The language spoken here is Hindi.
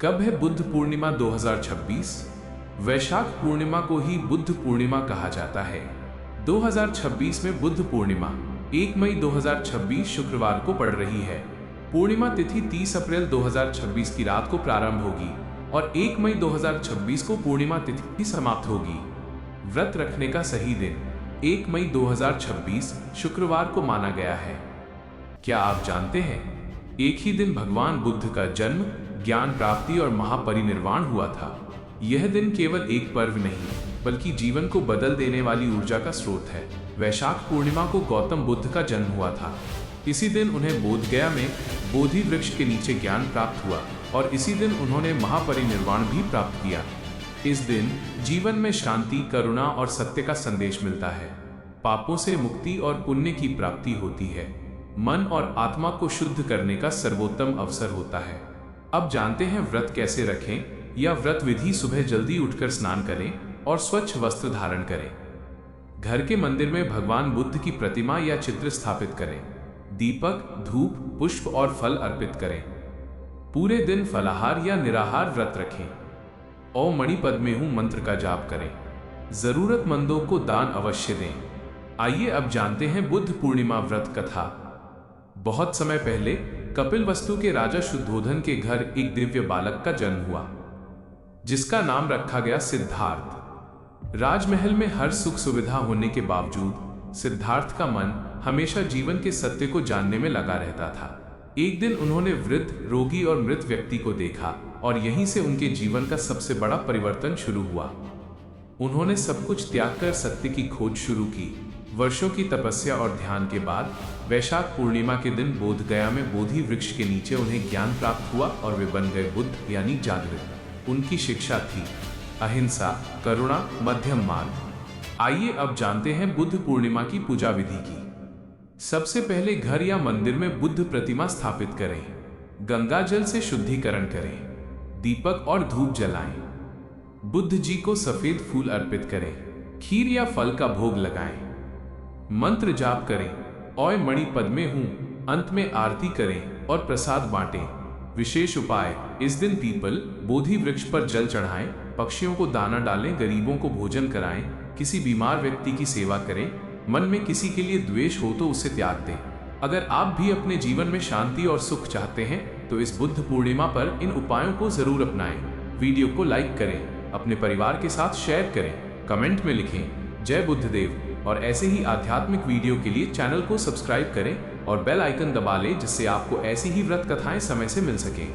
कब है बुद्ध पूर्णिमा 2026? वैशाख पूर्णिमा को ही बुद्ध पूर्णिमा कहा जाता है। 2026 में बुद्ध पूर्णिमा 1 मई 2026 शुक्रवार को पड़ रही है। पूर्णिमा तिथि 30 अप्रैल 2026 की रात को प्रारंभ होगी और 1 मई 2026 को पूर्णिमा तिथि समाप्त होगी। व्रत रखने का सही दिन 1 मई 2026 शुक्रवार को माना गया है। क्या आप जानते हैं, एक ही दिन भगवान बुद्ध का जन्म, ज्ञान प्राप्ति और महापरिनिर्वाण हुआ था। यह दिन केवल एक पर्व नहीं बल्कि जीवन को बदल देने वाली ऊर्जा का स्रोत है। वैशाख पूर्णिमा को गौतम बुद्ध का जन्म हुआ था। इसी दिन उन्हें बोधगया में बोधि वृक्ष के नीचे ज्ञान प्राप्त हुआ और इसी दिन उन्होंने महापरिनिर्वाण भी प्राप्त किया। इस दिन जीवन में शांति, करुणा और सत्य का संदेश मिलता है। पापों से मुक्ति और पुण्य की प्राप्ति होती है। मन और आत्मा को शुद्ध करने का सर्वोत्तम अवसर होता है। अब जानते हैं व्रत कैसे रखें। यह व्रत विधि: सुबह जल्दी उठकर स्नान करें और स्वच्छ वस्त्र धारण करें। घर के मंदिर में भगवान बुद्ध की प्रतिमा या चित्र स्थापित करें। दीपक, धूप, पुष्प और फल अर्पित करें। पूरे दिन फलाहार या निराहार व्रत रखें। ओम मणि पद्मे हूं मंत्र का जाप करें। जरूरतमंदों को दान अवश्य दें। आइए अब जानते हैं बुद्ध पूर्णिमा व्रत कथा। बहुत समय पहले कपिलवस्तु के राजा शुद्धोधन के घर एक दिव्य बालक का जन्म हुआ, जिसका नाम रखा गया सिद्धार्थ। राजमहल में हर सुख सुविधा होने के बावजूद सिद्धार्थ का मन हमेशा जीवन के सत्य को जानने में लगा रहता था। एक दिन उन्होंने वृद्ध, रोगी और मृत व्यक्ति को देखा और यहीं से उनके जीवन का सबसे बड़ा परिवर्तन शुरू हुआ। उन्होंने सब कुछ त्याग कर सत्य की खोज शुरू की। वर्षों की तपस्या और ध्यान के बाद वैशाख पूर्णिमा के दिन बोधगया में बोधि वृक्ष के नीचे उन्हें ज्ञान प्राप्त हुआ और वे बन गए बुद्ध यानी जागृत। उनकी शिक्षा थी अहिंसा, करुणा, मध्यम मार्ग। आइए अब जानते हैं बुद्ध पूर्णिमा की पूजा विधि की। सबसे पहले घर या मंदिर में बुद्ध प्रतिमा स्थापित करें। गंगा जल से शुद्धिकरण करें। दीपक और धूप जलाएं। बुद्ध जी को सफेद फूल अर्पित करें। खीर या फल का भोग लगाएं। मंत्र जाप करें। ओम मणि पद्मे हूं अंत में आरती करें और प्रसाद बांटें। विशेष उपाय: इस दिन पीपल, बोधि वृक्ष पर जल चढ़ाएं, पक्षियों को दाना डालें, गरीबों को भोजन कराएं, किसी बीमार व्यक्ति की सेवा करें। मन में किसी के लिए द्वेष हो तो उसे त्याग दें। अगर आप भी अपने जीवन में शांति और सुख चाहते हैं तो इस बुद्ध पूर्णिमा पर इन उपायों को जरूर अपनाएं। वीडियो को लाइक करें, अपने परिवार के साथ शेयर करें, कमेंट में लिखें जय बुद्धदेव। और ऐसे ही आध्यात्मिक वीडियो के लिए चैनल को सब्सक्राइब करें और बेल आइकन दबा लें, जिससे आपको ऐसी ही व्रत कथाएं समय से मिल सकें।